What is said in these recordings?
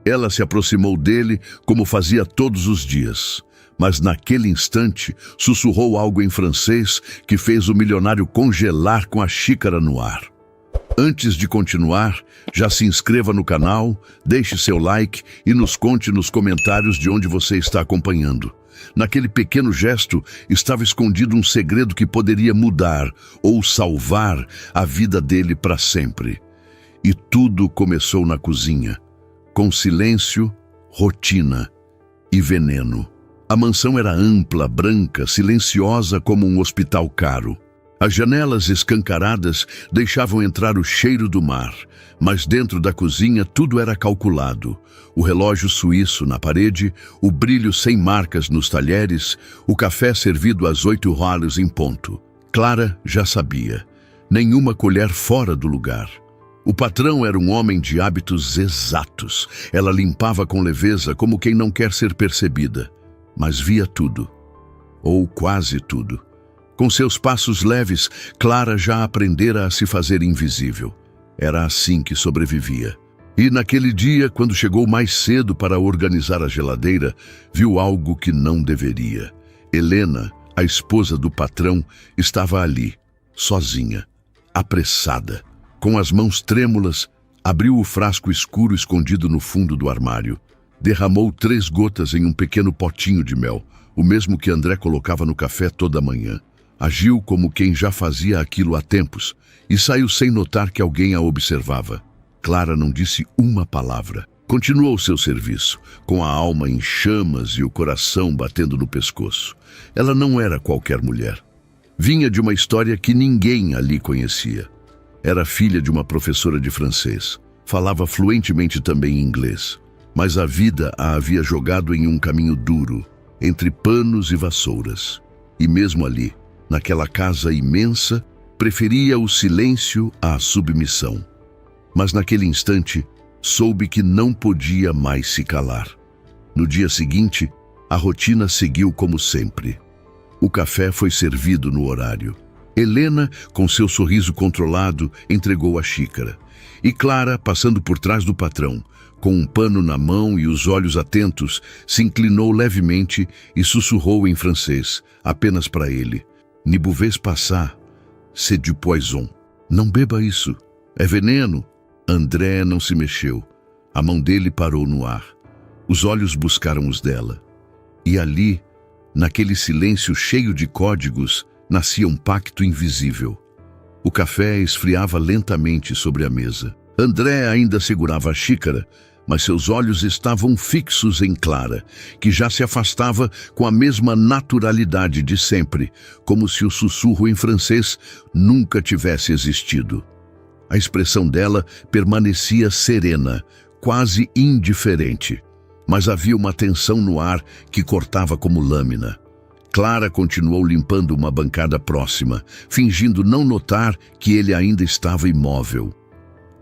Ela se aproximou dele como fazia todos os dias, mas naquele instante sussurrou algo em francês que fez o milionário congelar com a xícara no ar. Antes de continuar, já se inscreva no canal, deixe seu like e nos conte nos comentários de onde você está acompanhando. Naquele pequeno gesto estava escondido um segredo que poderia mudar ou salvar a vida dele para sempre. E tudo começou na cozinha, com silêncio, rotina e veneno. A mansão era ampla, branca, silenciosa como um hospital caro. As janelas escancaradas deixavam entrar o cheiro do mar, mas dentro da cozinha tudo era calculado. O relógio suíço na parede, o brilho sem marcas nos talheres, o café servido às 8 horas em ponto. Clara já sabia. Nenhuma colher fora do lugar. O patrão era um homem de hábitos exatos. Ela limpava com leveza como quem não quer ser percebida, mas via tudo, ou quase tudo. Com seus passos leves, Clara já aprendera a se fazer invisível. Era assim que sobrevivia. E naquele dia, quando chegou mais cedo para organizar a geladeira, viu algo que não deveria. Helena, a esposa do patrão, estava ali, sozinha, apressada. Com as mãos trêmulas, abriu o frasco escuro escondido no fundo do armário. Derramou 3 gotas em um pequeno potinho de mel, o mesmo que André colocava no café toda manhã. Agiu como quem já fazia aquilo há tempos e saiu sem notar que alguém a observava. Clara não disse uma palavra. Continuou seu serviço, com a alma em chamas e o coração batendo no pescoço. Ela não era qualquer mulher. Vinha de uma história que ninguém ali conhecia. Era filha de uma professora de francês. Falava fluentemente também inglês. Mas a vida a havia jogado em um caminho duro, entre panos e vassouras. E mesmo ali, naquela casa imensa, preferia o silêncio à submissão. Mas naquele instante, soube que não podia mais se calar. No dia seguinte, a rotina seguiu como sempre. O café foi servido no horário. Helena, com seu sorriso controlado, entregou a xícara. E Clara, passando por trás do patrão, com um pano na mão e os olhos atentos, se inclinou levemente e sussurrou em francês, apenas para ele: "Ne buvez passar, c'est du poison." Não beba isso, é veneno. André não se mexeu. A mão dele parou no ar. Os olhos buscaram os dela. E ali, naquele silêncio cheio de códigos, nascia um pacto invisível. O café esfriava lentamente sobre a mesa. André ainda segurava a xícara, mas seus olhos estavam fixos em Clara, que já se afastava com a mesma naturalidade de sempre, como se o sussurro em francês nunca tivesse existido. A expressão dela permanecia serena, quase indiferente, mas havia uma tensão no ar que cortava como lâmina. Clara continuou limpando uma bancada próxima, fingindo não notar que ele ainda estava imóvel.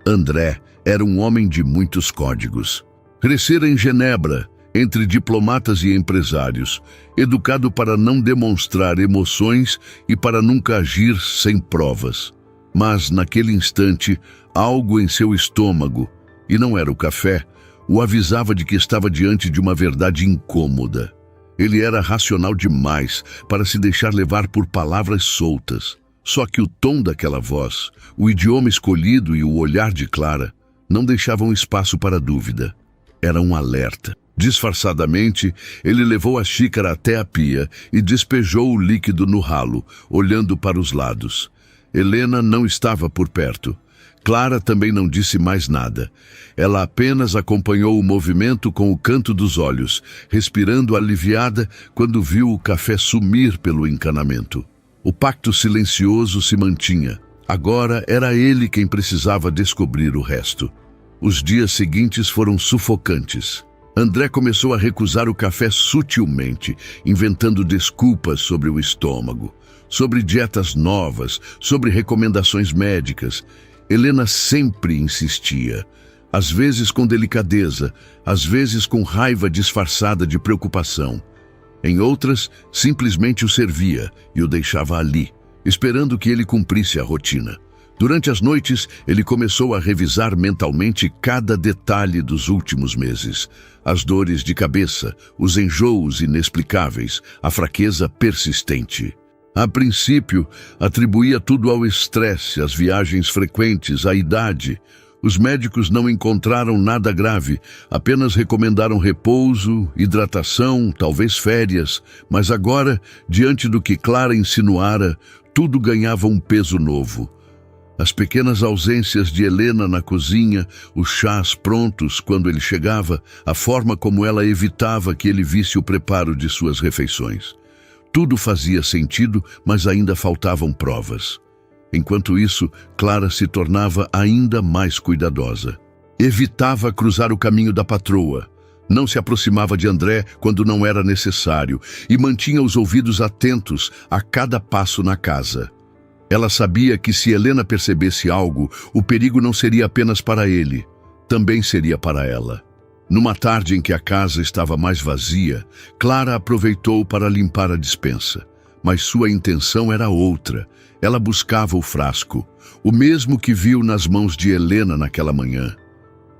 André era um homem de muitos códigos. Crescera em Genebra, entre diplomatas e empresários, educado para não demonstrar emoções e para nunca agir sem provas. Mas, naquele instante, algo em seu estômago, e não era o café, o avisava de que estava diante de uma verdade incômoda. Ele era racional demais para se deixar levar por palavras soltas. Só que o tom daquela voz, o idioma escolhido e o olhar de Clara não deixavam espaço para dúvida. Era um alerta. Disfarçadamente, ele levou a xícara até a pia e despejou o líquido no ralo, olhando para os lados. Helena não estava por perto. Clara também não disse mais nada. Ela apenas acompanhou o movimento com o canto dos olhos, respirando aliviada quando viu o café sumir pelo encanamento. O pacto silencioso se mantinha. Agora era ele quem precisava descobrir o resto. Os dias seguintes foram sufocantes. André começou a recusar o café sutilmente, inventando desculpas sobre o estômago, sobre dietas novas, sobre recomendações médicas. Helena sempre insistia, às vezes com delicadeza, às vezes com raiva disfarçada de preocupação. Em outras, simplesmente o servia e o deixava ali, esperando que ele cumprisse a rotina. Durante as noites, ele começou a revisar mentalmente cada detalhe dos últimos meses. As dores de cabeça, os enjoos inexplicáveis, a fraqueza persistente. A princípio, atribuía tudo ao estresse, às viagens frequentes, à idade. Os médicos não encontraram nada grave, apenas recomendaram repouso, hidratação, talvez férias. Mas agora, diante do que Clara insinuara, tudo ganhava um peso novo. As pequenas ausências de Helena na cozinha, os chás prontos quando ele chegava, a forma como ela evitava que ele visse o preparo de suas refeições. Tudo fazia sentido, mas ainda faltavam provas. Enquanto isso, Clara se tornava ainda mais cuidadosa. Evitava cruzar o caminho da patroa, não se aproximava de André quando não era necessário e mantinha os ouvidos atentos a cada passo na casa. Ela sabia que se Helena percebesse algo, o perigo não seria apenas para ele, também seria para ela. Numa tarde em que a casa estava mais vazia, Clara aproveitou para limpar a despensa. Mas sua intenção era outra. Ela buscava o frasco, o mesmo que viu nas mãos de Helena naquela manhã.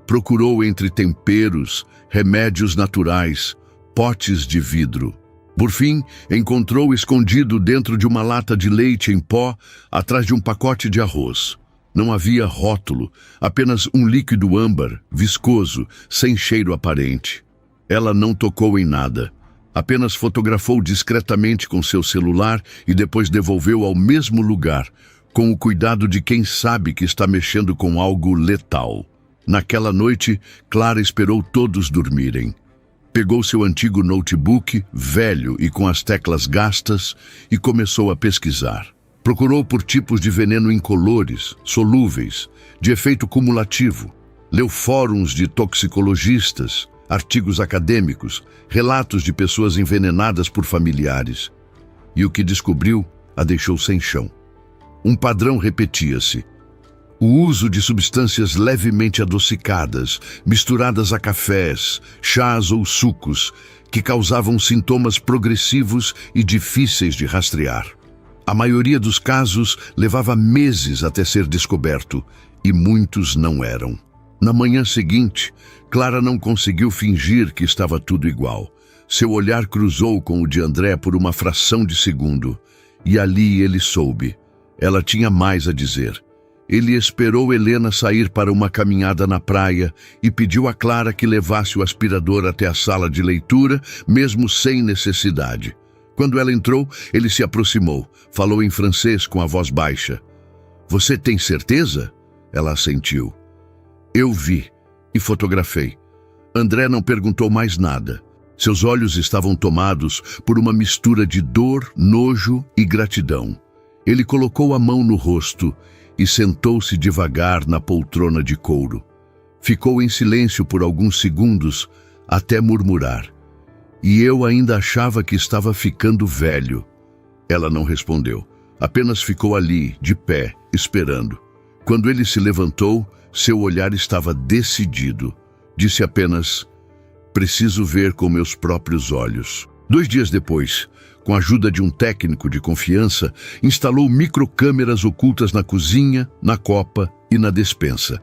Procurou entre temperos, remédios naturais, potes de vidro. Por fim, encontrou escondido dentro de uma lata de leite em pó, atrás de um pacote de arroz. Não havia rótulo, apenas um líquido âmbar, viscoso, sem cheiro aparente. Ela não tocou em nada. Apenas fotografou discretamente com seu celular e depois devolveu ao mesmo lugar, com o cuidado de quem sabe que está mexendo com algo letal. Naquela noite, Clara esperou todos dormirem. Pegou seu antigo notebook, velho e com as teclas gastas, e começou a pesquisar. Procurou por tipos de veneno incolores, solúveis, de efeito cumulativo. Leu fóruns de toxicologistas, artigos acadêmicos, relatos de pessoas envenenadas por familiares. E o que descobriu a deixou sem chão. Um padrão repetia-se. O uso de substâncias levemente adocicadas, misturadas a cafés, chás ou sucos, que causavam sintomas progressivos e difíceis de rastrear. A maioria dos casos levava meses até ser descoberto, e muitos não eram. Na manhã seguinte, Clara não conseguiu fingir que estava tudo igual. Seu olhar cruzou com o de André por uma fração de segundo, e ali ele soube. Ela tinha mais a dizer. Ele esperou Helena sair para uma caminhada na praia e pediu a Clara que levasse o aspirador até a sala de leitura, mesmo sem necessidade. Quando ela entrou, ele se aproximou, falou em francês com a voz baixa. "Você tem certeza?" Ela assentiu. "Eu vi e fotografei." André não perguntou mais nada. Seus olhos estavam tomados por uma mistura de dor, nojo e gratidão. Ele colocou a mão no rosto e sentou-se devagar na poltrona de couro. Ficou em silêncio por alguns segundos, até murmurar. "E eu ainda achava que estava ficando velho." Ela não respondeu, apenas ficou ali, de pé, esperando. Quando ele se levantou, seu olhar estava decidido. Disse apenas, "Preciso ver com meus próprios olhos." 2 dias depois, com a ajuda de um técnico de confiança, instalou microcâmeras ocultas na cozinha, na copa e na despensa.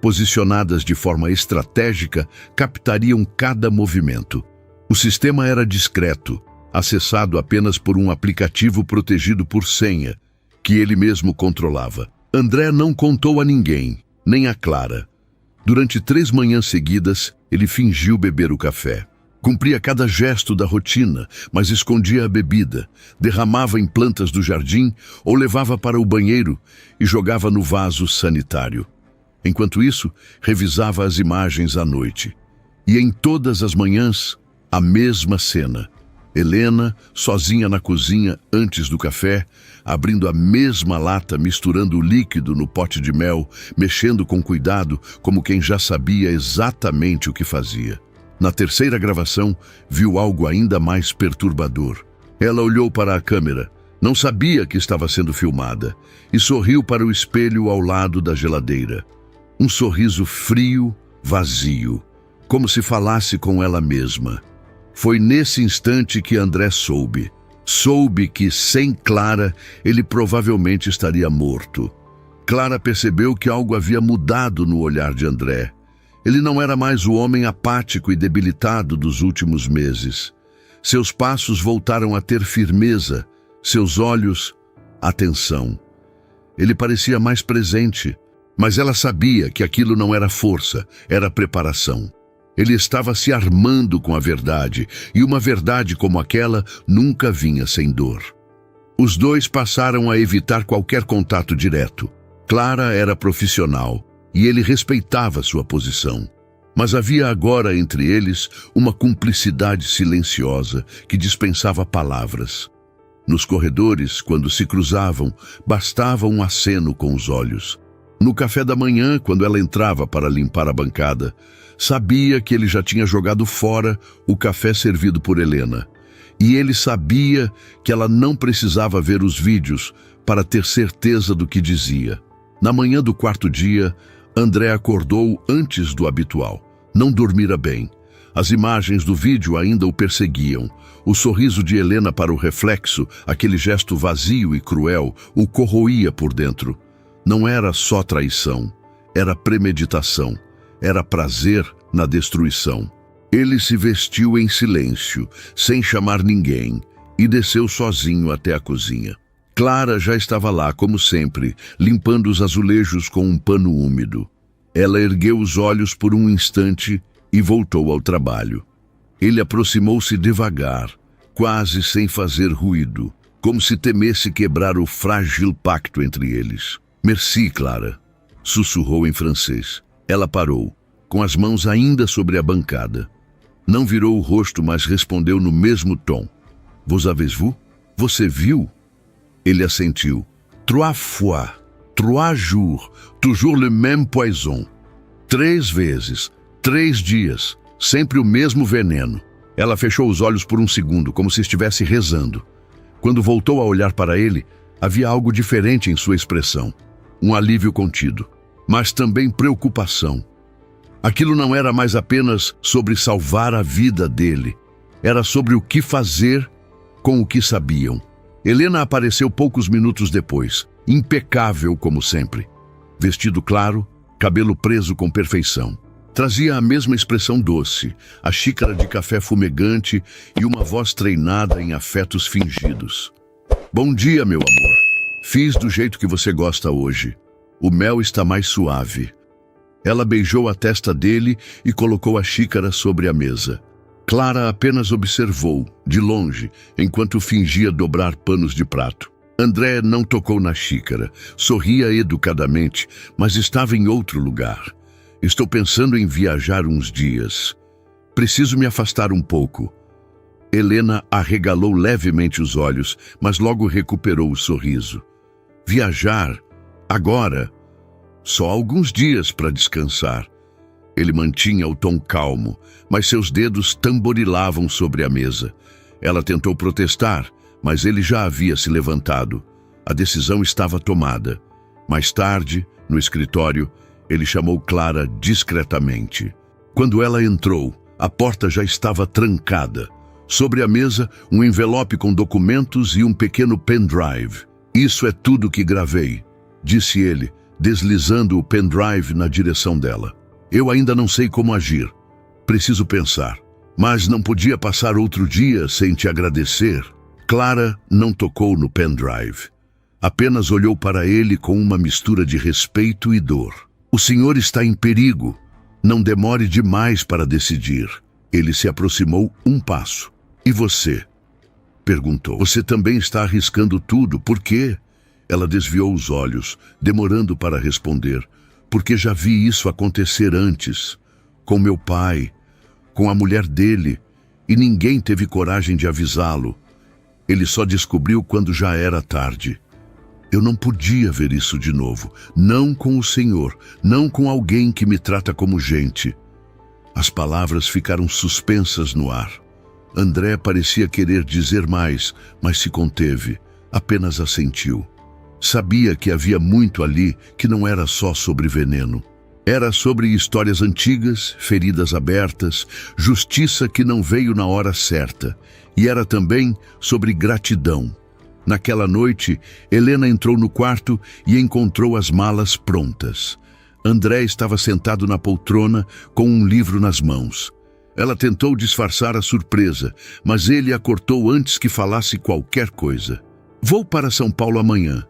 Posicionadas de forma estratégica, captariam cada movimento. O sistema era discreto, acessado apenas por um aplicativo protegido por senha, que ele mesmo controlava. André não contou a ninguém, nem a Clara. Durante 3 manhãs seguidas, ele fingiu beber o café. Cumpria cada gesto da rotina, mas escondia a bebida, derramava em plantas do jardim ou levava para o banheiro e jogava no vaso sanitário. Enquanto isso, revisava as imagens à noite. E em todas as manhãs, a mesma cena. Helena, sozinha na cozinha antes do café, abrindo a mesma lata, misturando o líquido no pote de mel, mexendo com cuidado, como quem já sabia exatamente o que fazia. Na terceira gravação, viu algo ainda mais perturbador. Ela olhou para a câmera, não sabia que estava sendo filmada, e sorriu para o espelho ao lado da geladeira. Um sorriso frio, vazio, como se falasse com ela mesma. Foi nesse instante que André soube. Soube que, sem Clara, ele provavelmente estaria morto. Clara percebeu que algo havia mudado no olhar de André. Ele não era mais o homem apático e debilitado dos últimos meses. Seus passos voltaram a ter firmeza, seus olhos, atenção. Ele parecia mais presente, mas ela sabia que aquilo não era força, era preparação. Ele estava se armando com a verdade, e uma verdade como aquela nunca vinha sem dor. Os dois passaram a evitar qualquer contato direto. Clara era profissional, e ele respeitava sua posição. Mas havia agora entre eles uma cumplicidade silenciosa que dispensava palavras. Nos corredores, quando se cruzavam, bastava um aceno com os olhos. No café da manhã, quando ela entrava para limpar a bancada, sabia que ele já tinha jogado fora o café servido por Helena. E ele sabia que ela não precisava ver os vídeos para ter certeza do que dizia. Na manhã do quarto dia, André acordou antes do habitual. Não dormira bem. As imagens do vídeo ainda o perseguiam. O sorriso de Helena para o reflexo, aquele gesto vazio e cruel, o corroía por dentro. Não era só traição, era premeditação, era prazer na destruição. Ele se vestiu em silêncio, sem chamar ninguém, e desceu sozinho até a cozinha. Clara já estava lá, como sempre, limpando os azulejos com um pano úmido. Ela ergueu os olhos por um instante e voltou ao trabalho. Ele aproximou-se devagar, quase sem fazer ruído, como se temesse quebrar o frágil pacto entre eles. «Merci, Clara», sussurrou em francês. Ela parou, com as mãos ainda sobre a bancada. Não virou o rosto, mas respondeu no mesmo tom. «Vous avez vu? Você viu?» Ele assentiu. «Trois fois, 3 jours, toujours le même poison». 3 vezes, 3 dias, sempre o mesmo veneno. Ela fechou os olhos por um segundo, como se estivesse rezando. Quando voltou a olhar para ele, havia algo diferente em sua expressão. Um alívio contido, mas também preocupação. Aquilo não era mais apenas sobre salvar a vida dele. Era sobre o que fazer com o que sabiam. Helena apareceu poucos minutos depois, impecável como sempre. Vestido claro, cabelo preso com perfeição. Trazia a mesma expressão doce, a xícara de café fumegante e uma voz treinada em afetos fingidos. «Bom dia, meu amor. Fiz do jeito que você gosta hoje. O mel está mais suave». Ela beijou a testa dele e colocou a xícara sobre a mesa. Clara apenas observou, de longe, enquanto fingia dobrar panos de prato. André não tocou na xícara, sorria educadamente, mas estava em outro lugar. «Estou pensando em viajar uns dias. Preciso me afastar um pouco». Helena arregalou levemente os olhos, mas logo recuperou o sorriso. «Viajar? Agora? Só alguns dias para descansar». Ele mantinha o tom calmo, mas seus dedos tamborilavam sobre a mesa. Ela tentou protestar, mas ele já havia se levantado. A decisão estava tomada. Mais tarde, no escritório, ele chamou Clara discretamente. Quando ela entrou, a porta já estava trancada. Sobre a mesa, um envelope com documentos e um pequeno pendrive. «Isso é tudo que gravei», disse ele, deslizando o pendrive na direção dela. «Eu ainda não sei como agir. Preciso pensar. Mas não podia passar outro dia sem te agradecer». Clara não tocou no pendrive. Apenas olhou para ele com uma mistura de respeito e dor. «O senhor está em perigo. Não demore demais para decidir». Ele se aproximou um passo. «E você?» perguntou. «Você também está arriscando tudo. Por quê?» Ela desviou os olhos, demorando para responder. «Porque já vi isso acontecer antes. Com meu pai, com a mulher dele, e ninguém teve coragem de avisá-lo. Ele só descobriu quando já era tarde. Eu não podia ver isso de novo. Não com o senhor, não com alguém que me trata como gente». As palavras ficaram suspensas no ar. André parecia querer dizer mais, mas se conteve, apenas assentiu. Sabia que havia muito ali que não era só sobre veneno. Era sobre histórias antigas, feridas abertas, justiça que não veio na hora certa. E era também sobre gratidão. Naquela noite, Helena entrou no quarto e encontrou as malas prontas. André estava sentado na poltrona com um livro nas mãos. Ela tentou disfarçar a surpresa, mas ele a cortou antes que falasse qualquer coisa. Vou para São Paulo amanhã.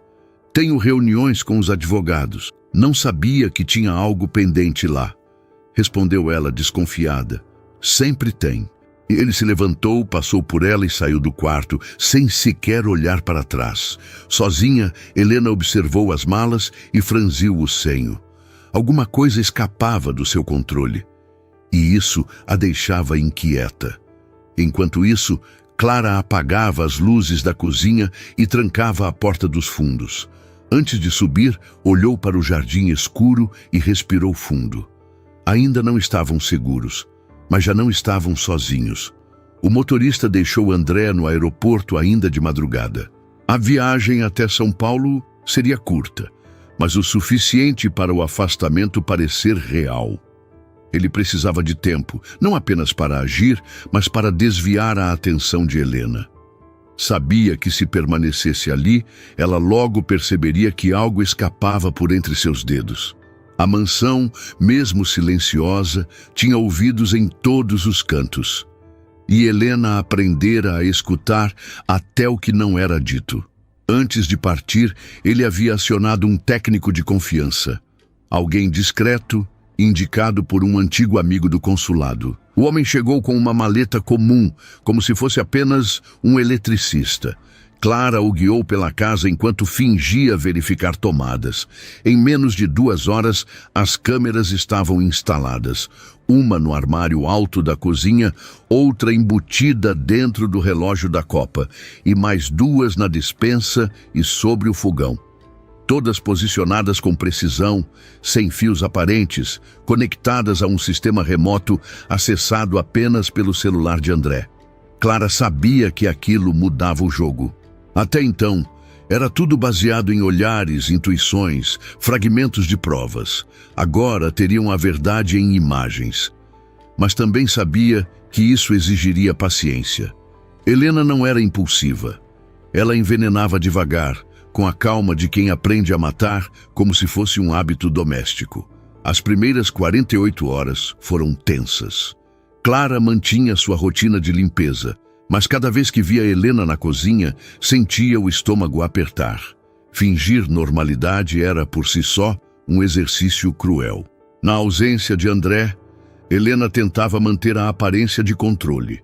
Tenho reuniões com os advogados. Não sabia que tinha algo pendente lá. Respondeu ela desconfiada. Sempre tem. Ele se levantou, passou por ela e saiu do quarto, sem sequer olhar para trás. Sozinha, Helena observou as malas e franziu o senho. Alguma coisa escapava do seu controle. E isso a deixava inquieta. Enquanto isso, Clara apagava as luzes da cozinha e trancava a porta dos fundos. Antes de subir, olhou para o jardim escuro e respirou fundo. Ainda não estavam seguros, mas já não estavam sozinhos. O motorista deixou André no aeroporto ainda de madrugada. A viagem até São Paulo seria curta, mas o suficiente para o afastamento parecer real. Ele precisava de tempo, não apenas para agir, mas para desviar a atenção de Helena. Sabia que se permanecesse ali, ela logo perceberia que algo escapava por entre seus dedos. A mansão, mesmo silenciosa, tinha ouvidos em todos os cantos. E Helena aprendera a escutar até o que não era dito. Antes de partir, ele havia acionado um técnico de confiança. Alguém discreto, indicado por um antigo amigo do consulado. O homem chegou com uma maleta comum, como se fosse apenas um eletricista. Clara o guiou pela casa enquanto fingia verificar tomadas. Em menos de 2 horas, as câmeras estavam instaladas. Uma no armário alto da cozinha, outra embutida dentro do relógio da copa, e mais 2 na despensa e sobre o fogão. Todas posicionadas com precisão, sem fios aparentes, conectadas a um sistema remoto acessado apenas pelo celular de André. Clara sabia que aquilo mudava o jogo. Até então, era tudo baseado em olhares, intuições, fragmentos de provas. Agora teriam a verdade em imagens. Mas também sabia que isso exigiria paciência. Helena não era impulsiva. Ela envenenava devagar, com a calma de quem aprende a matar como se fosse um hábito doméstico. As primeiras 48 horas foram tensas. Clara mantinha sua rotina de limpeza, mas cada vez que via Helena na cozinha, sentia o estômago apertar. Fingir normalidade era, por si só, um exercício cruel. Na ausência de André, Helena tentava manter a aparência de controle.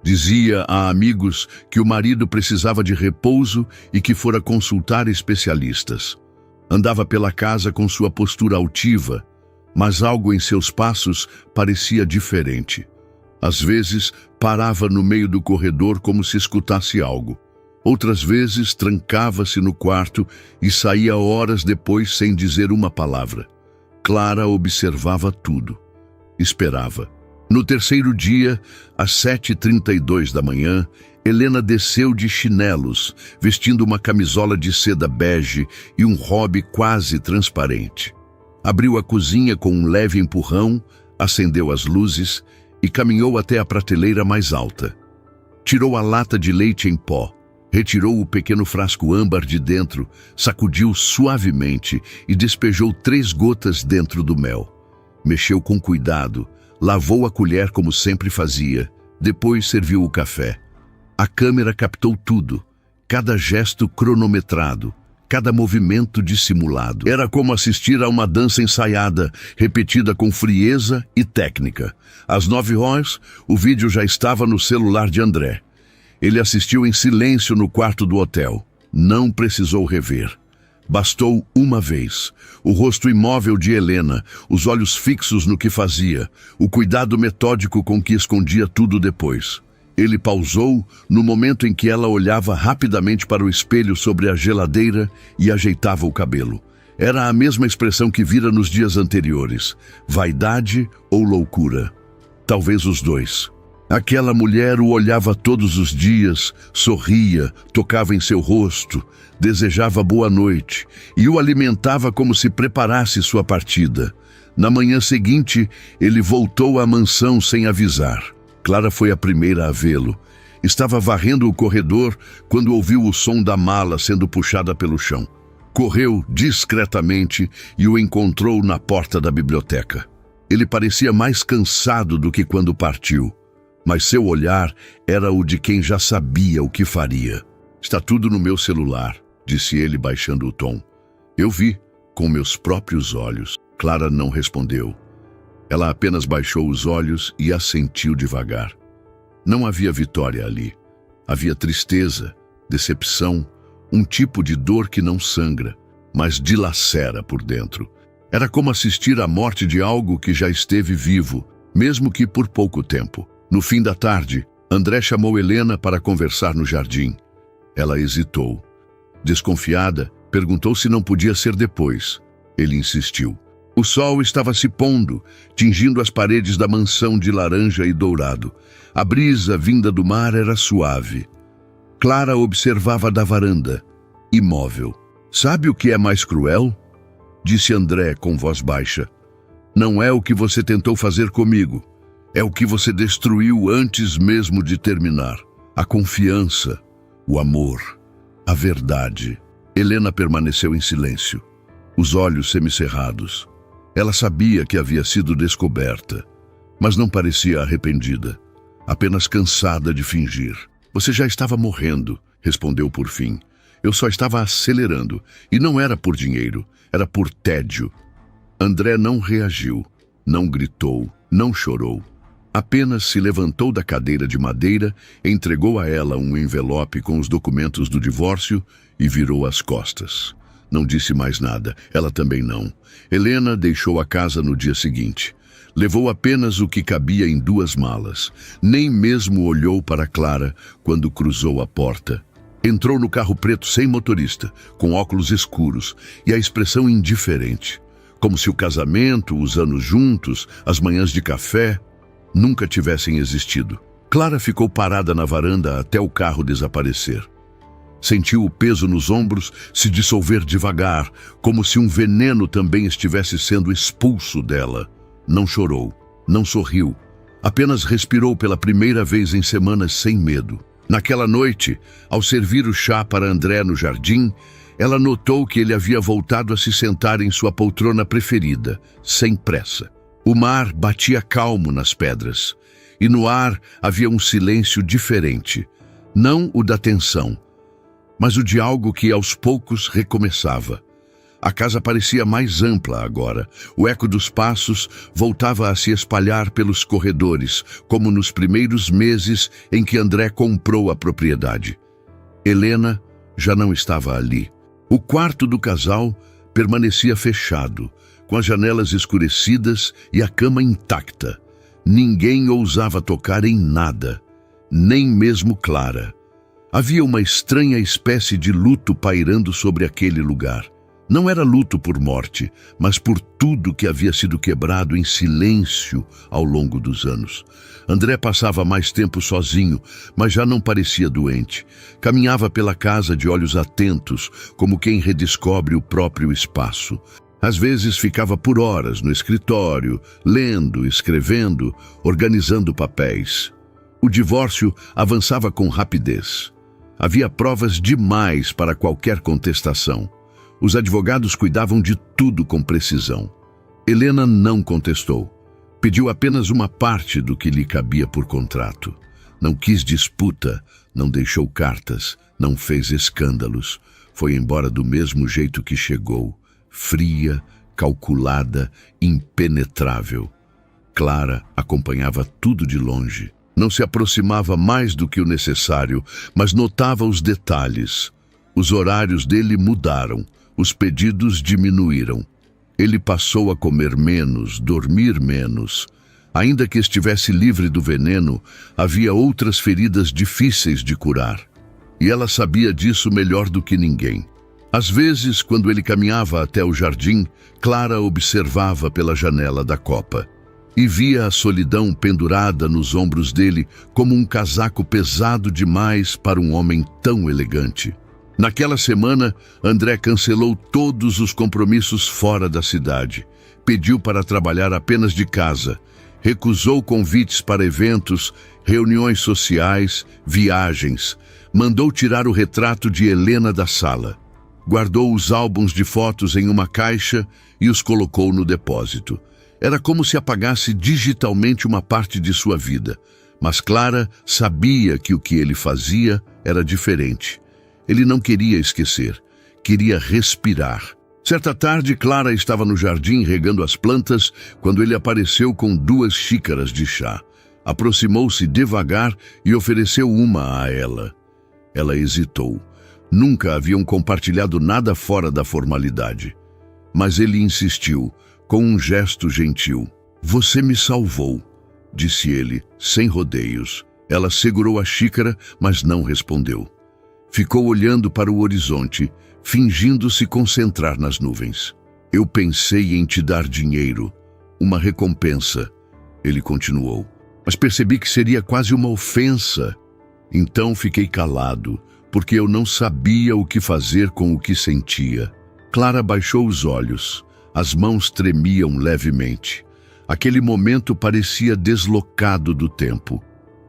Dizia a amigos que o marido precisava de repouso e que fora consultar especialistas. Andava pela casa com sua postura altiva, mas algo em seus passos parecia diferente. Às vezes, parava no meio do corredor como se escutasse algo. Outras vezes, trancava-se no quarto e saía horas depois sem dizer uma palavra. Clara observava tudo. Esperava. No terceiro dia, às 7h32 da manhã, Helena desceu de chinelos, vestindo uma camisola de seda bege e um robe quase transparente. Abriu a cozinha com um leve empurrão, acendeu as luzes e caminhou até a prateleira mais alta. Tirou a lata de leite em pó, retirou o pequeno frasco âmbar de dentro, sacudiu suavemente e despejou 3 gotas dentro do mel. Mexeu com cuidado, lavou a colher como sempre fazia, depois serviu o café. A câmera captou tudo, cada gesto cronometrado, cada movimento dissimulado. Era como assistir a uma dança ensaiada, repetida com frieza e técnica. Às 9 horas, o vídeo já estava no celular de André. Ele assistiu em silêncio no quarto do hotel. Não precisou rever. Bastou uma vez. O rosto imóvel de Helena, os olhos fixos no que fazia, o cuidado metódico com que escondia tudo depois. Ele pausou no momento em que ela olhava rapidamente para o espelho sobre a geladeira e ajeitava o cabelo. Era a mesma expressão que vira nos dias anteriores. Vaidade ou loucura? Talvez os dois. Aquela mulher o olhava todos os dias, sorria, tocava em seu rosto, desejava boa noite e o alimentava como se preparasse sua partida. Na manhã seguinte, ele voltou à mansão sem avisar. Clara foi a primeira a vê-lo. Estava varrendo o corredor quando ouviu o som da mala sendo puxada pelo chão. Correu discretamente e o encontrou na porta da biblioteca. Ele parecia mais cansado do que quando partiu, mas seu olhar era o de quem já sabia o que faria. "Está tudo no meu celular", disse ele baixando o tom. "Eu vi, com meus próprios olhos." Clara não respondeu. Ela apenas baixou os olhos e assentiu devagar. Não havia vitória ali. Havia tristeza, decepção, um tipo de dor que não sangra, mas dilacera por dentro. Era como assistir à morte de algo que já esteve vivo, mesmo que por pouco tempo. No fim da tarde, André chamou Helena para conversar no jardim. Ela hesitou. Desconfiada, perguntou se não podia ser depois. Ele insistiu. O sol estava se pondo, tingindo as paredes da mansão de laranja e dourado. A brisa vinda do mar era suave. Clara observava da varanda, imóvel. "Sabe o que é mais cruel?" disse André com voz baixa. "Não é o que você tentou fazer comigo. É o que você destruiu antes mesmo de terminar. A confiança, o amor, a verdade." Helena permaneceu em silêncio, os olhos semicerrados. Ela sabia que havia sido descoberta, mas não parecia arrependida, apenas cansada de fingir. "Você já estava morrendo", respondeu por fim. "Eu só estava acelerando, e não era por dinheiro, era por tédio." André não reagiu, não gritou, não chorou. Apenas se levantou da cadeira de madeira, entregou a ela um envelope com os documentos do divórcio e virou as costas. Não disse mais nada, ela também não. Helena deixou a casa no dia seguinte. Levou apenas o que cabia em 2 malas. Nem mesmo olhou para Clara quando cruzou a porta. Entrou no carro preto sem motorista, com óculos escuros e a expressão indiferente. Como se o casamento, os anos juntos, as manhãs de café, nunca tivessem existido. Clara ficou parada na varanda até o carro desaparecer. Sentiu o peso nos ombros se dissolver devagar, como se um veneno também estivesse sendo expulso dela. Não chorou, não sorriu, apenas respirou pela primeira vez em semanas sem medo. Naquela noite, ao servir o chá para André no jardim, ela notou que ele havia voltado a se sentar em sua poltrona preferida, sem pressa. O mar batia calmo nas pedras, e no ar havia um silêncio diferente, não o da tensão, mas o de algo que aos poucos recomeçava. A casa parecia mais ampla agora. O eco dos passos voltava a se espalhar pelos corredores, como nos primeiros meses em que André comprou a propriedade. Helena já não estava ali. O quarto do casal permanecia fechado, com as janelas escurecidas e a cama intacta. Ninguém ousava tocar em nada, nem mesmo Clara. Havia uma estranha espécie de luto pairando sobre aquele lugar. Não era luto por morte, mas por tudo que havia sido quebrado em silêncio ao longo dos anos. André passava mais tempo sozinho, mas já não parecia doente. Caminhava pela casa de olhos atentos, como quem redescobre o próprio espaço. Às vezes ficava por horas no escritório, lendo, escrevendo, organizando papéis. O divórcio avançava com rapidez. Havia provas demais para qualquer contestação. Os advogados cuidavam de tudo com precisão. Helena não contestou. Pediu apenas uma parte do que lhe cabia por contrato. Não quis disputa, não deixou cartas, não fez escândalos. Foi embora do mesmo jeito que chegou, fria, calculada, impenetrável. Clara acompanhava tudo de longe. Não se aproximava mais do que o necessário, mas notava os detalhes. Os horários dele mudaram, os pedidos diminuíram. Ele passou a comer menos, dormir menos. Ainda que estivesse livre do veneno, havia outras feridas difíceis de curar. E ela sabia disso melhor do que ninguém. Às vezes, quando ele caminhava até o jardim, Clara observava pela janela da copa e via a solidão pendurada nos ombros dele como um casaco pesado demais para um homem tão elegante. Naquela semana, André cancelou todos os compromissos fora da cidade. Pediu para trabalhar apenas de casa. Recusou convites para eventos, reuniões sociais, viagens. Mandou tirar o retrato de Helena da sala. Guardou os álbuns de fotos em uma caixa e os colocou no depósito. Era como se apagasse digitalmente uma parte de sua vida. Mas Clara sabia que o que ele fazia era diferente. Ele não queria esquecer, queria respirar. Certa tarde, Clara estava no jardim regando as plantas quando ele apareceu com 2 xícaras de chá. Aproximou-se devagar e ofereceu uma a ela. Ela hesitou. Nunca haviam compartilhado nada fora da formalidade. Mas ele insistiu, com um gesto gentil. "Você me salvou", disse ele, sem rodeios. Ela segurou a xícara, mas não respondeu. Ficou olhando para o horizonte, fingindo se concentrar nas nuvens. "Eu pensei em te dar dinheiro, uma recompensa", ele continuou. "Mas percebi que seria quase uma ofensa. Então fiquei calado, porque eu não sabia o que fazer com o que sentia." Clara baixou os olhos. As mãos tremiam levemente. Aquele momento parecia deslocado do tempo,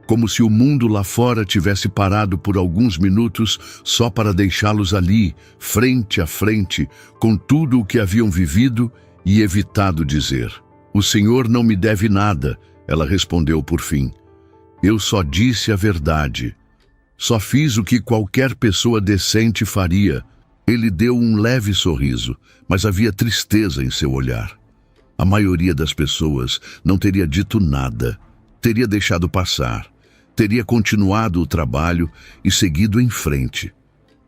como se o mundo lá fora tivesse parado por alguns minutos só para deixá-los ali, frente a frente, com tudo o que haviam vivido e evitado dizer. "O senhor não me deve nada", ela respondeu por fim. "Eu só disse a verdade. Só fiz o que qualquer pessoa decente faria." Ele deu um leve sorriso, mas havia tristeza em seu olhar. A maioria das pessoas não teria dito nada, teria deixado passar, teria continuado o trabalho e seguido em frente.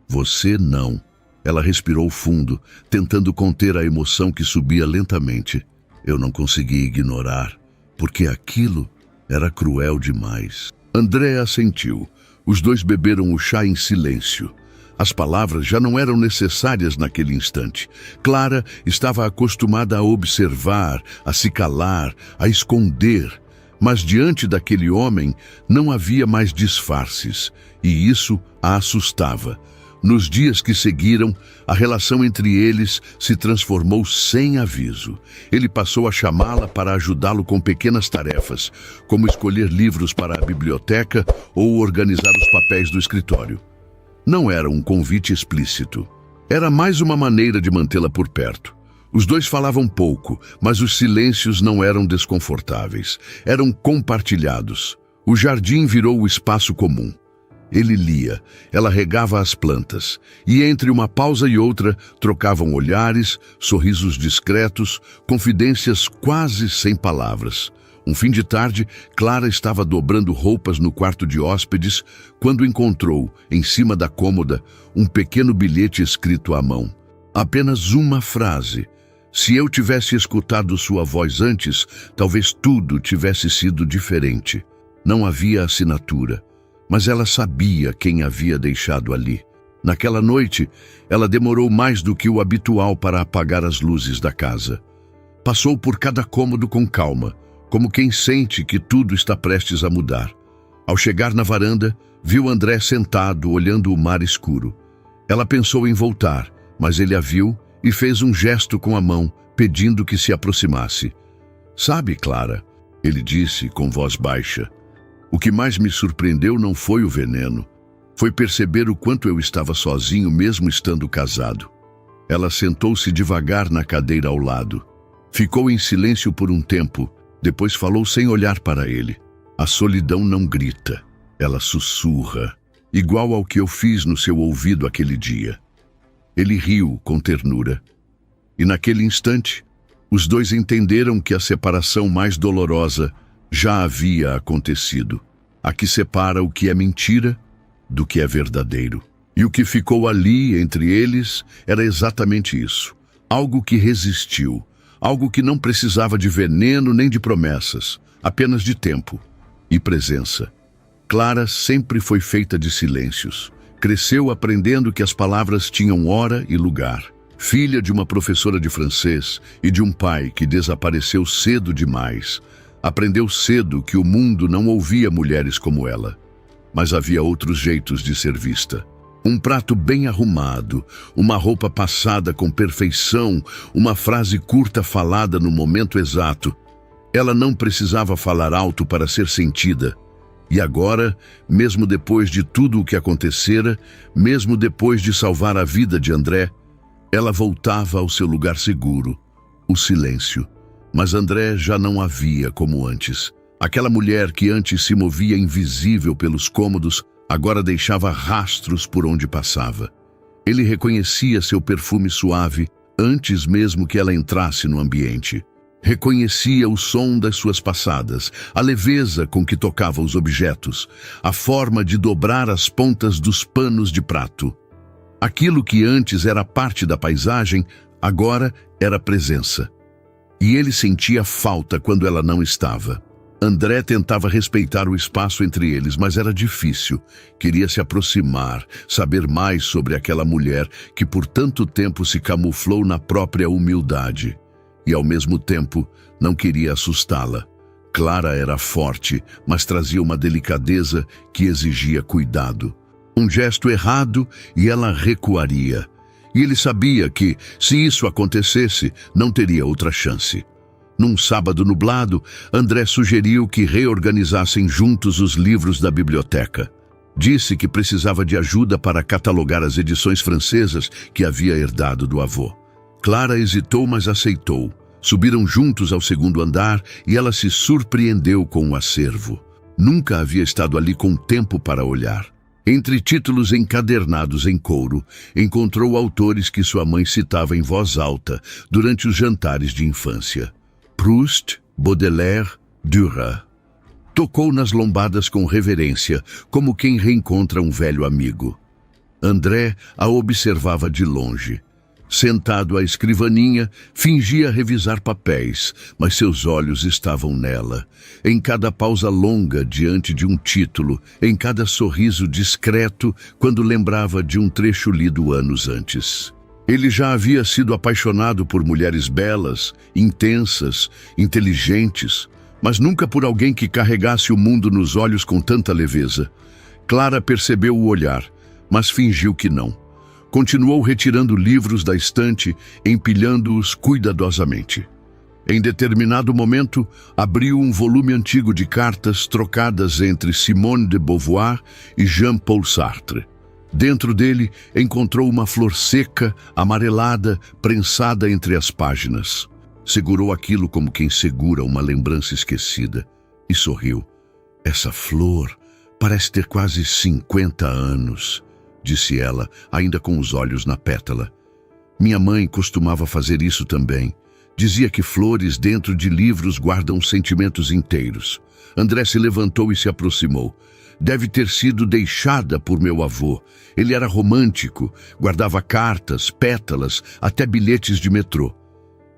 "Você não." Ela respirou fundo, tentando conter a emoção que subia lentamente. "Eu não consegui ignorar, porque aquilo era cruel demais." André assentiu. Os 2 beberam o chá em silêncio. As palavras já não eram necessárias naquele instante. Clara estava acostumada a observar, a se calar, a esconder. Mas diante daquele homem não havia mais disfarces, e isso a assustava. Nos dias que seguiram, a relação entre eles se transformou sem aviso. Ele passou a chamá-la para ajudá-lo com pequenas tarefas, como escolher livros para a biblioteca ou organizar os papéis do escritório. Não era um convite explícito. Era mais uma maneira de mantê-la por perto. Os 2 falavam pouco, mas os silêncios não eram desconfortáveis. Eram compartilhados. O jardim virou o espaço comum. Ele lia, ela regava as plantas, e entre uma pausa e outra trocavam olhares, sorrisos discretos, confidências quase sem palavras. Um fim de tarde, Clara estava dobrando roupas no quarto de hóspedes quando encontrou, em cima da cômoda, um pequeno bilhete escrito à mão. Apenas uma frase. "Se eu tivesse escutado sua voz antes, talvez tudo tivesse sido diferente." Não havia assinatura, mas ela sabia quem havia deixado ali. Naquela noite, ela demorou mais do que o habitual para apagar as luzes da casa. Passou por cada cômodo com calma, como quem sente que tudo está prestes a mudar. Ao chegar na varanda, viu André sentado, olhando o mar escuro. Ela pensou em voltar, mas ele a viu e fez um gesto com a mão, pedindo que se aproximasse. "Sabe, Clara", ele disse com voz baixa, "o que mais me surpreendeu não foi o veneno. Foi perceber o quanto eu estava sozinho mesmo estando casado." Ela sentou-se devagar na cadeira ao lado. Ficou em silêncio por um tempo. Depois falou sem olhar para ele. "A solidão não grita, ela sussurra, igual ao que eu fiz no seu ouvido aquele dia." Ele riu com ternura. E naquele instante, os 2 entenderam que a separação mais dolorosa já havia acontecido. A que separa o que é mentira do que é verdadeiro. E o que ficou ali entre eles era exatamente isso. Algo que resistiu. Algo que não precisava de veneno nem de promessas, apenas de tempo e presença. Clara sempre foi feita de silêncios. Cresceu aprendendo que as palavras tinham hora e lugar. Filha de uma professora de francês e de um pai que desapareceu cedo demais, aprendeu cedo que o mundo não ouvia mulheres como ela. Mas havia outros jeitos de ser vista. Um prato bem arrumado, uma roupa passada com perfeição, uma frase curta falada no momento exato. Ela não precisava falar alto para ser sentida. E agora, mesmo depois de tudo o que acontecera, mesmo depois de salvar a vida de André, ela voltava ao seu lugar seguro, o silêncio. Mas André já não a via como antes. Aquela mulher que antes se movia invisível pelos cômodos, agora deixava rastros por onde passava. Ele reconhecia seu perfume suave antes mesmo que ela entrasse no ambiente. Reconhecia o som das suas passadas, a leveza com que tocava os objetos, a forma de dobrar as pontas dos panos de prato. Aquilo que antes era parte da paisagem, agora era presença. E ele sentia falta quando ela não estava. André tentava respeitar o espaço entre eles, mas era difícil. Queria se aproximar, saber mais sobre aquela mulher que por tanto tempo se camuflou na própria humildade. E ao mesmo tempo não queria assustá-la. Clara era forte, mas trazia uma delicadeza que exigia cuidado. Um gesto errado e ela recuaria. E ele sabia que, se isso acontecesse, não teria outra chance. Num sábado nublado, André sugeriu que reorganizassem juntos os livros da biblioteca. Disse que precisava de ajuda para catalogar as edições francesas que havia herdado do avô. Clara hesitou, mas aceitou. Subiram juntos ao segundo andar e ela se surpreendeu com o acervo. Nunca havia estado ali com tempo para olhar. Entre títulos encadernados em couro, encontrou autores que sua mãe citava em voz alta durante os jantares de infância. Proust, Baudelaire, Duras. Tocou nas lombadas com reverência, como quem reencontra um velho amigo. André a observava de longe. Sentado à escrivaninha, fingia revisar papéis, mas seus olhos estavam nela. Em cada pausa longa diante de um título, em cada sorriso discreto quando lembrava de um trecho lido anos antes. Ele já havia sido apaixonado por mulheres belas, intensas, inteligentes, mas nunca por alguém que carregasse o mundo nos olhos com tanta leveza. Clara percebeu o olhar, mas fingiu que não. Continuou retirando livros da estante, empilhando-os cuidadosamente. Em determinado momento, abriu um volume antigo de cartas trocadas entre Simone de Beauvoir e Jean-Paul Sartre. Dentro dele, encontrou uma flor seca, amarelada, prensada entre as páginas. Segurou aquilo como quem segura uma lembrança esquecida e sorriu. Essa flor parece ter quase 50 anos. Disse ela, ainda com os olhos na pétala. Minha mãe costumava fazer isso também. Dizia que flores dentro de livros guardam sentimentos inteiros. André se levantou e se aproximou. Deve ter sido deixada por meu avô. Ele era romântico, guardava cartas, pétalas, até bilhetes de metrô.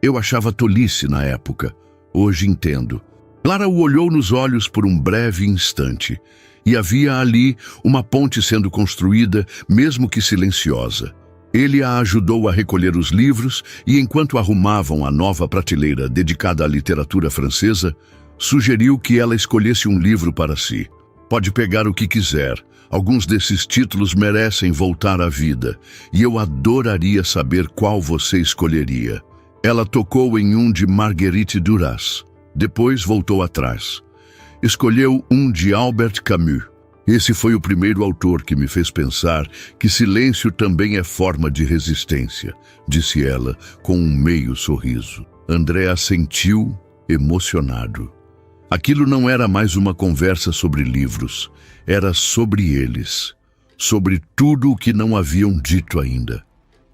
Eu achava tolice na época. Hoje entendo. Clara o olhou nos olhos por um breve instante. E havia ali uma ponte sendo construída, mesmo que silenciosa. Ele a ajudou a recolher os livros e, enquanto arrumavam a nova prateleira dedicada à literatura francesa, sugeriu que ela escolhesse um livro para si. Pode pegar o que quiser. Alguns desses títulos merecem voltar à vida, e eu adoraria saber qual você escolheria. Ela tocou em um de Marguerite Duras. Depois voltou atrás. Escolheu um de Albert Camus. Esse foi o primeiro autor que me fez pensar que silêncio também é forma de resistência, disse ela com um meio sorriso. André assentiu, emocionado. Aquilo não era mais uma conversa sobre livros, era sobre eles, sobre tudo o que não haviam dito ainda,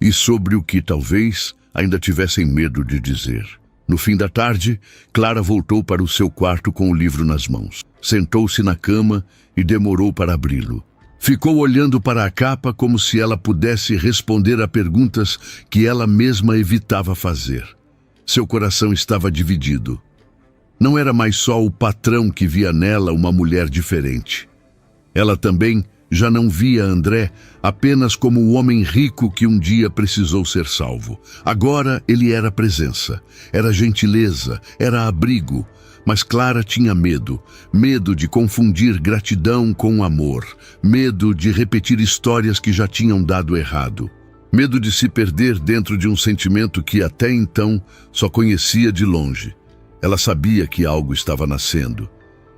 e sobre o que talvez ainda tivessem medo de dizer. No fim da tarde, Clara voltou para o seu quarto com o livro nas mãos. Sentou-se na cama e demorou para abri-lo. Ficou olhando para a capa como se ela pudesse responder a perguntas que ela mesma evitava fazer. Seu coração estava dividido. Não era mais só o patrão que via nela uma mulher diferente. Ela também já não via André apenas como o homem rico que um dia precisou ser salvo. Agora ele era presença, era gentileza, era abrigo. Mas Clara tinha medo. Medo de confundir gratidão com amor. Medo de repetir histórias que já tinham dado errado. Medo de se perder dentro de um sentimento que até então só conhecia de longe. Ela sabia que algo estava nascendo,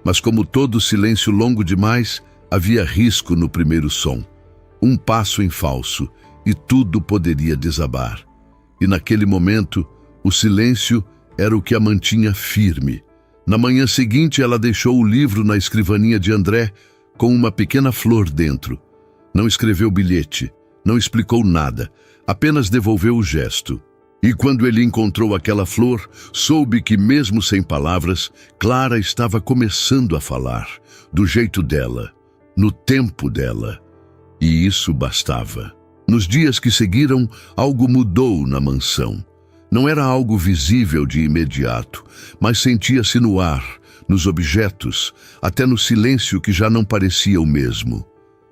mas como todo silêncio longo demais, havia risco no primeiro som. Um passo em falso e tudo poderia desabar. E naquele momento, o silêncio era o que a mantinha firme. Na manhã seguinte, ela deixou o livro na escrivaninha de André com uma pequena flor dentro. Não escreveu bilhete, não explicou nada, apenas devolveu o gesto. E quando ele encontrou aquela flor, soube que, mesmo sem palavras, Clara estava começando a falar, do jeito dela, no tempo dela. E isso bastava. Nos dias que seguiram, algo mudou na mansão. Não era algo visível de imediato, mas sentia-se no ar, nos objetos, até no silêncio que já não parecia o mesmo.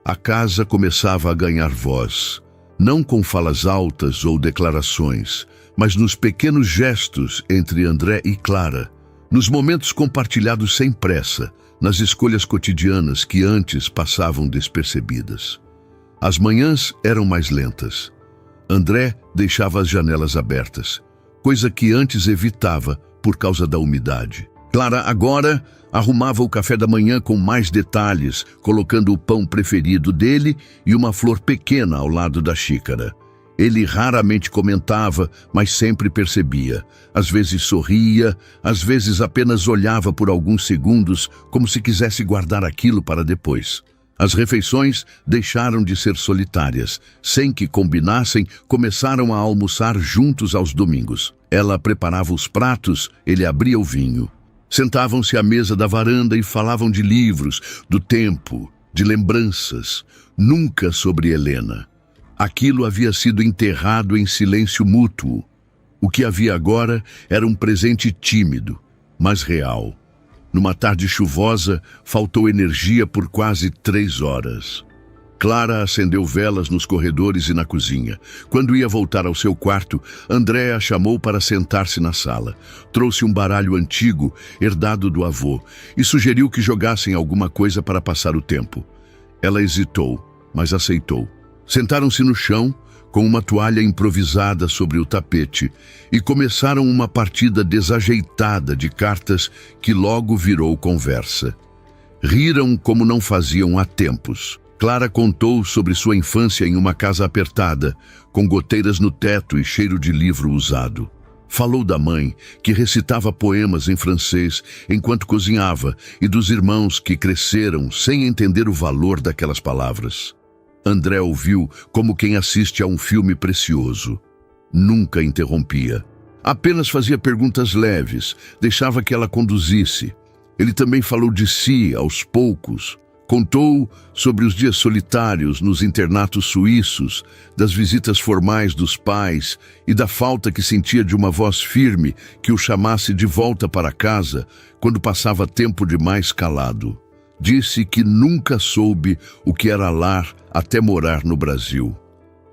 A casa começava a ganhar voz, não com falas altas ou declarações, mas nos pequenos gestos entre André e Clara, nos momentos compartilhados sem pressa, nas escolhas cotidianas que antes passavam despercebidas. As manhãs eram mais lentas. André deixava as janelas abertas, coisa que antes evitava por causa da umidade. Clara agora arrumava o café da manhã com mais detalhes, colocando o pão preferido dele e uma flor pequena ao lado da xícara. Ele raramente comentava, mas sempre percebia. Às vezes sorria, às vezes apenas olhava por alguns segundos, como se quisesse guardar aquilo para depois. As refeições deixaram de ser solitárias. Sem que combinassem, começaram a almoçar juntos aos domingos. Ela preparava os pratos, ele abria o vinho. Sentavam-se à mesa da varanda e falavam de livros, do tempo, de lembranças, nunca sobre Helena. Aquilo havia sido enterrado em silêncio mútuo. O que havia agora era um presente tímido, mas real. Numa tarde chuvosa, faltou energia por quase 3 horas. Clara acendeu velas nos corredores e na cozinha. Quando ia voltar ao seu quarto, André a chamou para sentar-se na sala. Trouxe um baralho antigo, herdado do avô, e sugeriu que jogassem alguma coisa para passar o tempo. Ela hesitou, mas aceitou. Sentaram-se no chão, com uma toalha improvisada sobre o tapete, e começaram uma partida desajeitada de cartas que logo virou conversa. Riram como não faziam há tempos. Clara contou sobre sua infância em uma casa apertada, com goteiras no teto e cheiro de livro usado. Falou da mãe, que recitava poemas em francês enquanto cozinhava, e dos irmãos que cresceram sem entender o valor daquelas palavras. André ouviu como quem assiste a um filme precioso. Nunca interrompia. Apenas fazia perguntas leves, deixava que ela conduzisse. Ele também falou de si, aos poucos. Contou sobre os dias solitários nos internatos suíços, das visitas formais dos pais e da falta que sentia de uma voz firme que o chamasse de volta para casa quando passava tempo demais calado. Disse que nunca soube o que era lar até morar no Brasil.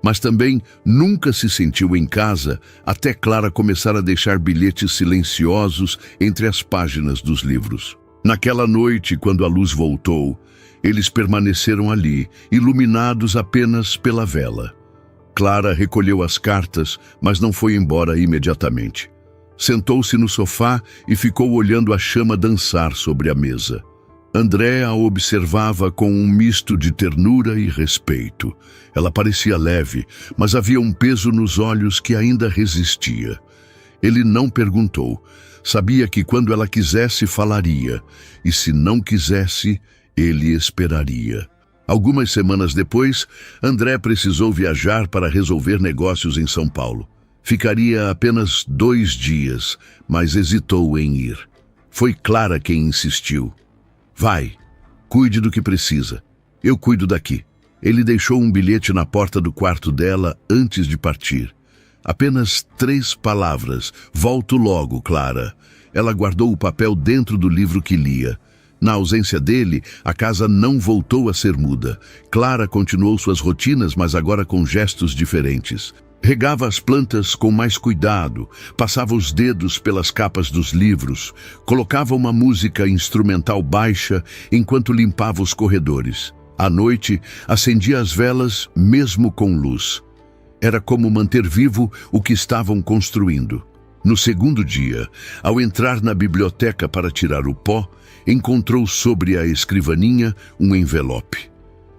Mas também nunca se sentiu em casa até Clara começar a deixar bilhetes silenciosos entre as páginas dos livros. Naquela noite, quando a luz voltou, eles permaneceram ali, iluminados apenas pela vela. Clara recolheu as cartas, mas não foi embora imediatamente. Sentou-se no sofá e ficou olhando a chama dançar sobre a mesa. André a observava com um misto de ternura e respeito. Ela parecia leve, mas havia um peso nos olhos que ainda resistia. Ele não perguntou. Sabia que quando ela quisesse, falaria, e se não quisesse, ele esperaria. Algumas semanas depois, André precisou viajar para resolver negócios em São Paulo. Ficaria apenas 2 dias, mas hesitou em ir. Foi Clara quem insistiu. Vai, cuide do que precisa. Eu cuido daqui. Ele deixou um bilhete na porta do quarto dela antes de partir. Apenas 3 palavras. Volto logo, Clara. Ela guardou o papel dentro do livro que lia. Na ausência dele, a casa não voltou a ser muda. Clara continuou suas rotinas, mas agora com gestos diferentes. Regava as plantas com mais cuidado, passava os dedos pelas capas dos livros, colocava uma música instrumental baixa enquanto limpava os corredores. À noite, acendia as velas mesmo com luz. Era como manter vivo o que estavam construindo. No segundo dia, ao entrar na biblioteca para tirar o pó, encontrou sobre a escrivaninha um envelope.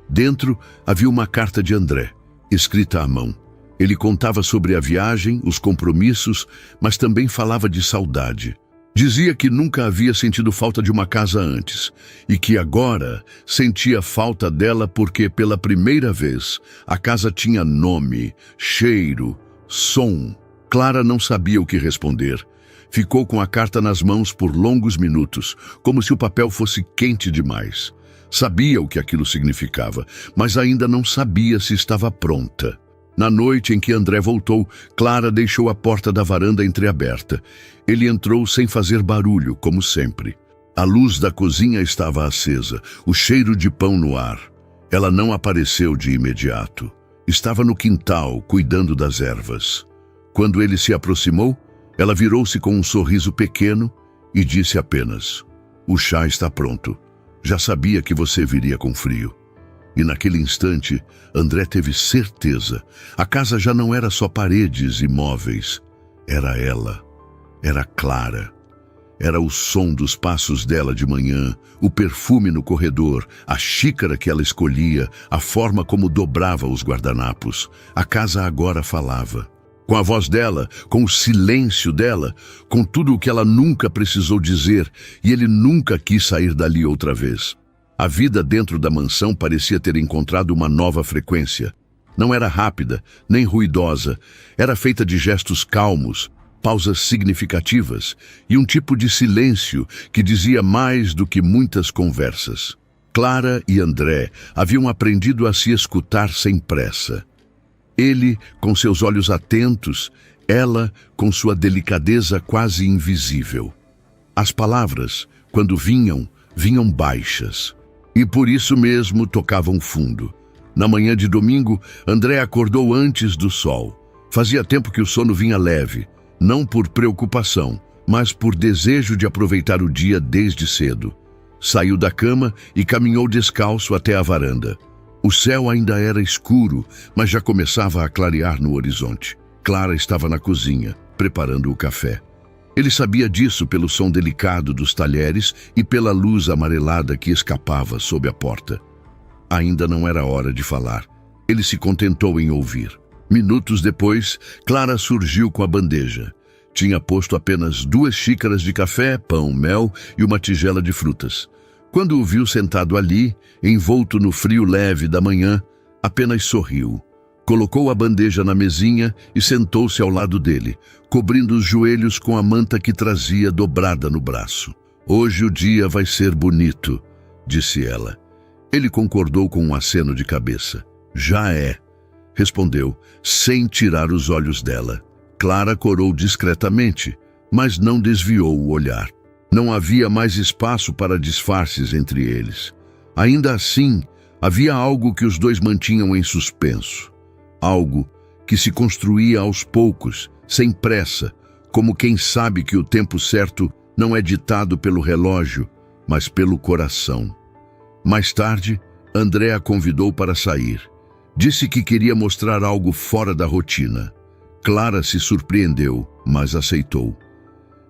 Dentro havia uma carta de André, escrita à mão. Ele contava sobre a viagem, os compromissos, mas também falava de saudade. Dizia que nunca havia sentido falta de uma casa antes e que agora sentia falta dela porque, pela primeira vez, a casa tinha nome, cheiro, som. Clara não sabia o que responder. Ficou com a carta nas mãos por longos minutos, como se o papel fosse quente demais. Sabia o que aquilo significava, mas ainda não sabia se estava pronta. Na noite em que André voltou, Clara deixou a porta da varanda entreaberta. Ele entrou sem fazer barulho, como sempre. A luz da cozinha estava acesa, o cheiro de pão no ar. Ela não apareceu de imediato. Estava no quintal, cuidando das ervas. Quando ele se aproximou, ela virou-se com um sorriso pequeno e disse apenas: "O chá está pronto. Já sabia que você viria com frio." E naquele instante, André teve certeza. A casa já não era só paredes e móveis. Era ela. Era Clara. Era o som dos passos dela de manhã, o perfume no corredor, a xícara que ela escolhia, a forma como dobrava os guardanapos. A casa agora falava. Com a voz dela, com o silêncio dela, com tudo o que ela nunca precisou dizer, e ele nunca quis sair dali outra vez. A vida dentro da mansão parecia ter encontrado uma nova frequência. Não era rápida, nem ruidosa. Era feita de gestos calmos, pausas significativas e um tipo de silêncio que dizia mais do que muitas conversas. Clara e André haviam aprendido a se escutar sem pressa. Ele, com seus olhos atentos, ela, com sua delicadeza quase invisível. As palavras, quando vinham baixas. E por isso mesmo tocavam fundo. Na manhã de domingo, André acordou antes do sol. Fazia tempo que o sono vinha leve, não por preocupação, mas por desejo de aproveitar o dia desde cedo. Saiu da cama e caminhou descalço até a varanda. O céu ainda era escuro, mas já começava a clarear no horizonte. Clara estava na cozinha, preparando o café. Ele sabia disso pelo som delicado dos talheres e pela luz amarelada que escapava sob a porta. Ainda não era hora de falar. Ele se contentou em ouvir. Minutos depois, Clara surgiu com a bandeja. Tinha posto apenas 2 xícaras de café, pão, mel e uma tigela de frutas. Quando o viu sentado ali, envolto no frio leve da manhã, apenas sorriu. Colocou a bandeja na mesinha e sentou-se ao lado dele, cobrindo os joelhos com a manta que trazia dobrada no braço. "Hoje o dia vai ser bonito", disse ela. Ele concordou com um aceno de cabeça. "Já é", respondeu, sem tirar os olhos dela. Clara corou discretamente, mas não desviou o olhar. Não havia mais espaço para disfarces entre eles. Ainda assim, havia algo que os dois mantinham em suspenso. Algo que se construía aos poucos, sem pressa, como quem sabe que o tempo certo não é ditado pelo relógio, mas pelo coração. Mais tarde, André a convidou para sair. Disse que queria mostrar algo fora da rotina. Clara se surpreendeu, mas aceitou.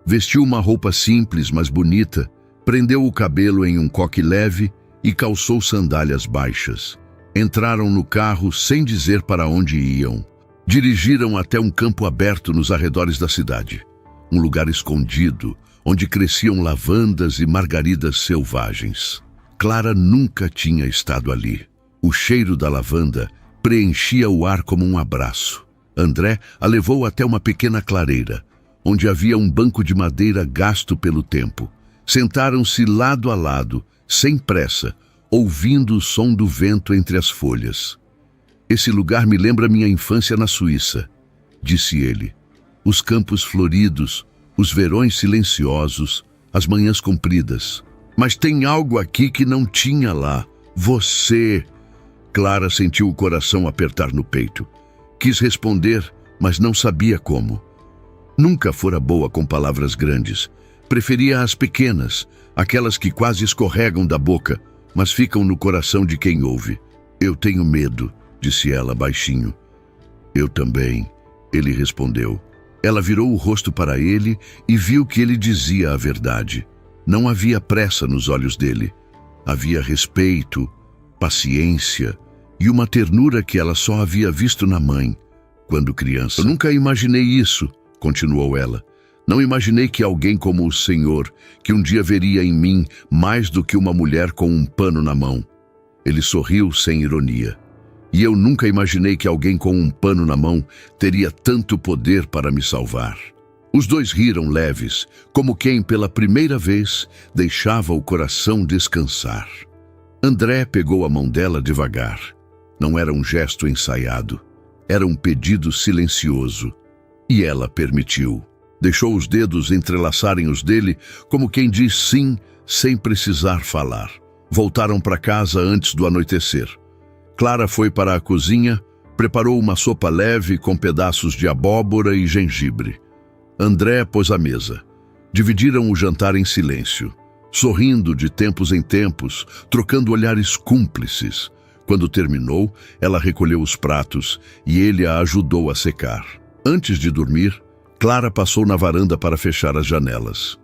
Vestiu uma roupa simples, mas bonita, prendeu o cabelo em um coque leve e calçou sandálias baixas. Entraram no carro sem dizer para onde iam. Dirigiram até um campo aberto nos arredores da cidade. Um lugar escondido, onde cresciam lavandas e margaridas selvagens. Clara nunca tinha estado ali. O cheiro da lavanda preenchia o ar como um abraço. André a levou até uma pequena clareira, onde havia um banco de madeira gasto pelo tempo. Sentaram-se lado a lado, sem pressa, ouvindo o som do vento entre as folhas. "Esse lugar me lembra minha infância na Suíça", disse ele. "Os campos floridos, os verões silenciosos, as manhãs compridas. Mas tem algo aqui que não tinha lá. Você." Clara sentiu o coração apertar no peito. Quis responder, mas não sabia como. Nunca fora boa com palavras grandes. Preferia as pequenas, aquelas que quase escorregam da boca, mas ficam no coração de quem ouve. "Eu tenho medo", disse ela baixinho. "Eu também", ele respondeu. Ela virou o rosto para ele e viu que ele dizia a verdade. Não havia pressa nos olhos dele. Havia respeito, paciência e uma ternura que ela só havia visto na mãe, quando criança. Eu nunca imaginei isso, continuou ela. Não imaginei que alguém como o Senhor, que um dia veria em mim mais do que uma mulher com um pano na mão. Ele sorriu sem ironia. E eu nunca imaginei que alguém com um pano na mão teria tanto poder para me salvar. Os dois riram leves, como quem pela primeira vez deixava o coração descansar. André pegou a mão dela devagar. Não era um gesto ensaiado, era um pedido silencioso. E ela permitiu. Deixou os dedos entrelaçarem os dele, como quem diz sim, sem precisar falar. Voltaram para casa antes do anoitecer. Clara foi para a cozinha, preparou uma sopa leve com pedaços de abóbora e gengibre. André pôs a mesa. Dividiram o jantar em silêncio, sorrindo de tempos em tempos, trocando olhares cúmplices. Quando terminou, ela recolheu os pratos e ele a ajudou a secar. Antes de dormir, Clara passou na varanda para fechar as janelas.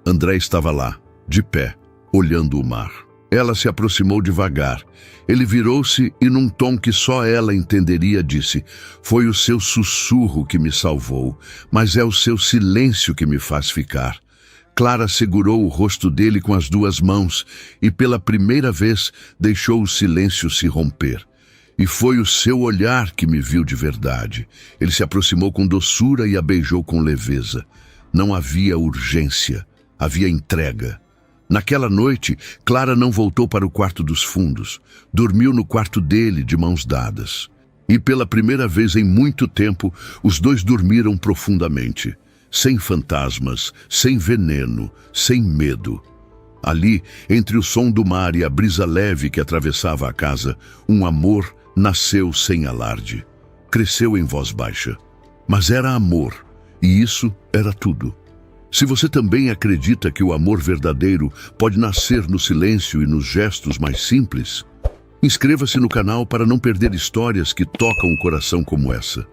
André estava lá, de pé, olhando o mar. Ela se aproximou devagar. Ele virou-se e, num tom que só ela entenderia, disse: "Foi o seu sussurro que me salvou, mas é o seu silêncio que me faz ficar." Clara segurou o rosto dele com as duas mãos e, pela primeira vez, deixou o silêncio se romper. "E foi o seu olhar que me viu de verdade." Ele se aproximou com doçura e a beijou com leveza. Não havia urgência, havia entrega. Naquela noite, Clara não voltou para o quarto dos fundos. Dormiu no quarto dele, de mãos dadas. E pela primeira vez em muito tempo, os dois dormiram profundamente. Sem fantasmas, sem veneno, sem medo. Ali, entre o som do mar e a brisa leve que atravessava a casa, um amor nasceu sem alarde. Cresceu em voz baixa. Mas era amor, e isso era tudo. Se você também acredita que o amor verdadeiro pode nascer no silêncio e nos gestos mais simples, inscreva-se no canal para não perder histórias que tocam o coração como essa.